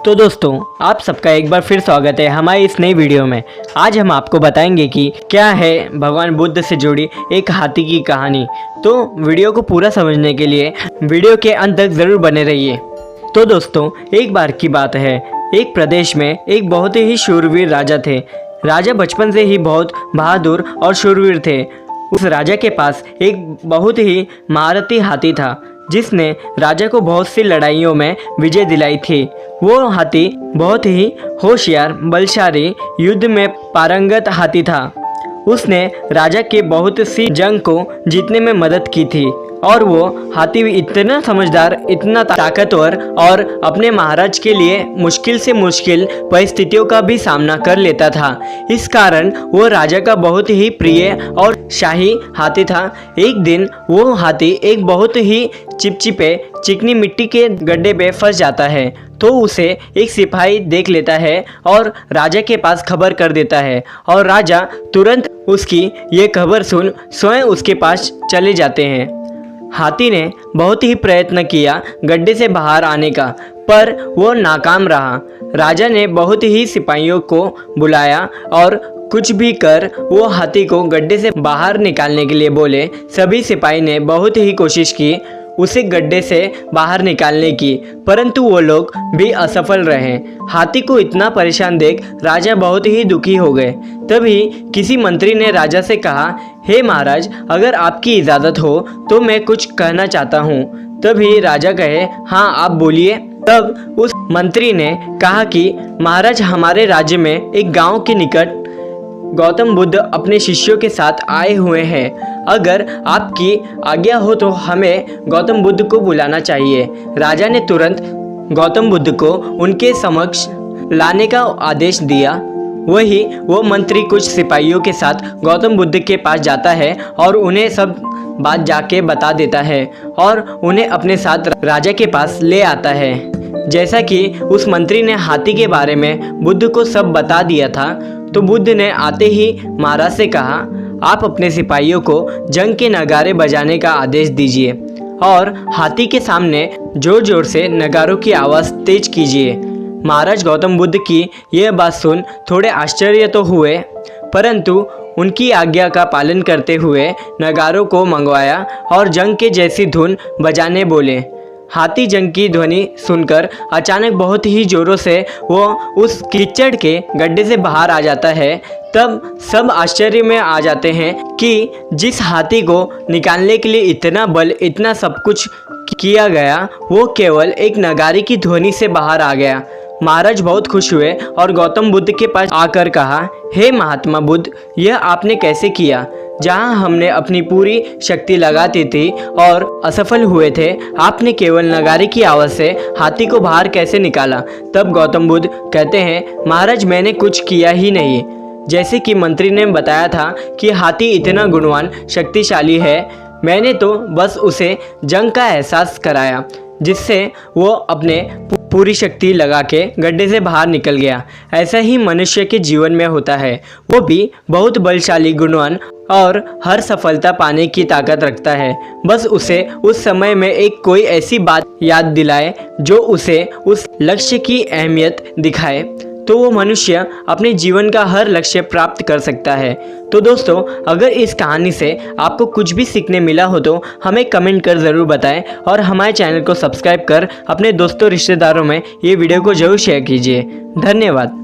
तो दोस्तों, आप सबका एक बार फिर स्वागत है हमारी इस नई वीडियो में। आज हम आपको बताएंगे कि क्या है भगवान बुद्ध से जुड़ी एक हाथी की कहानी। तो वीडियो को पूरा समझने के लिए वीडियो के अंत तक ज़रूर बने रहिए। तो दोस्तों, एक बार की बात है, एक प्रदेश में एक बहुत ही शूरवीर राजा थे। राजा बचपन से ही बहुत बहादुर और शूरवीर थे। उस राजा के पास एक बहुत ही महारथी हाथी था जिसने राजा को बहुत सी लड़ाइयों में विजय दिलाई थी। वो हाथी बहुत ही होशियार, बलशाली, युद्ध में पारंगत हाथी था। उसने राजा के बहुत सी जंग को जीतने में मदद की थी और वो हाथी इतना समझदार, इतना ताकतवर और अपने महाराज के लिए मुश्किल से मुश्किल परिस्थितियों का भी सामना कर लेता था। इस कारण वो राजा का बहुत ही प्रिय और शाही हाथी था। एक दिन वो हाथी एक बहुत ही चिपचिपे चिकनी मिट्टी के गड्ढे पे फंस जाता है, तो उसे एक सिपाही देख लेता है और राजा के पास खबर कर देता है और राजा तुरंत उसकी ये खबर सुन स्वयं उसके पास चले जाते हैं। हाथी ने बहुत ही प्रयत्न किया गड्ढे से बाहर आने का, पर वो नाकाम रहा। राजा ने बहुत ही सिपाहियों को बुलाया और कुछ भी कर वो हाथी को गड्ढे से बाहर निकालने के लिए बोले। सभी सिपाही ने बहुत ही कोशिश की उसे गड्ढे से बाहर निकालने की, परंतु वो लोग भी असफल रहे। हाथी को इतना परेशान देख राजा बहुत ही दुखी हो गए। तभी किसी मंत्री ने राजा से कहा, हे महाराज, अगर आपकी इजाज़त हो तो मैं कुछ कहना चाहता हूँ। तभी राजा कहे, हाँ आप बोलिए। तब उस मंत्री ने कहा कि महाराज, हमारे राज्य में एक गांव के निकट गौतम बुद्ध अपने शिष्यों के साथ आए हुए हैं। अगर आपकी आज्ञा हो तो हमें गौतम बुद्ध को बुलाना चाहिए। राजा ने तुरंत गौतम बुद्ध को उनके समक्ष लाने का आदेश दिया। वो मंत्री कुछ सिपाहियों के साथ गौतम बुद्ध के पास जाता है और उन्हें सब बात जाके बता देता है और उन्हें अपने साथ राजा के पास ले आता है। जैसा कि उस मंत्री ने हाथी के बारे में बुद्ध को सब बता दिया था, तो बुद्ध ने आते ही महाराज से कहा, आप अपने सिपाहियों को जंग के नगारे बजाने का आदेश दीजिए और हाथी के सामने जोर जोर से नगारों की आवाज़ तेज कीजिए। महाराज गौतम बुद्ध की यह बात सुन थोड़े आश्चर्य तो हुए, परंतु उनकी आज्ञा का पालन करते हुए नगारों को मंगवाया और जंग के जैसी धुन बजाने बोले। हाथी जंग की ध्वनि सुनकर अचानक बहुत ही जोरों से वो उस कीचड़ के गड्ढे से बाहर आ जाता है। तब सब आश्चर्य में आ जाते हैं कि जिस हाथी को निकालने के लिए इतना बल, इतना सब कुछ किया गया, वो केवल एक नगारे की ध्वनि से बाहर आ गया। महाराज बहुत खुश हुए और गौतम बुद्ध के पास आकर कहा, हे महात्मा बुद्ध, यह आपने कैसे किया? जहां हमने अपनी पूरी शक्ति लगाती थी और असफल हुए थे, आपने केवल नगारे की आवाज़ से हाथी को बाहर कैसे निकाला? तब गौतम बुद्ध कहते हैं, महाराज मैंने कुछ किया ही नहीं। जैसे कि मंत्री ने बताया था कि हाथी इतना गुणवान, शक्तिशाली है, मैंने तो बस उसे जंग का एहसास कराया, जिससे वो अपने पूरी शक्ति लगा के गड्ढे से बाहर निकल गया। ऐसा ही मनुष्य के जीवन में होता है, वो भी बहुत बलशाली, गुणवान और हर सफलता पाने की ताकत रखता है। बस उसे उस समय में एक कोई ऐसी बात याद दिलाए जो उसे उस लक्ष्य की अहमियत दिखाए, तो वो मनुष्य अपने जीवन का हर लक्ष्य प्राप्त कर सकता है। तो दोस्तों, अगर इस कहानी से आपको कुछ भी सीखने मिला हो तो हमें कमेंट कर ज़रूर बताएं और हमारे चैनल को सब्सक्राइब कर अपने दोस्तों, रिश्तेदारों में ये वीडियो को ज़रूर शेयर कीजिए। धन्यवाद।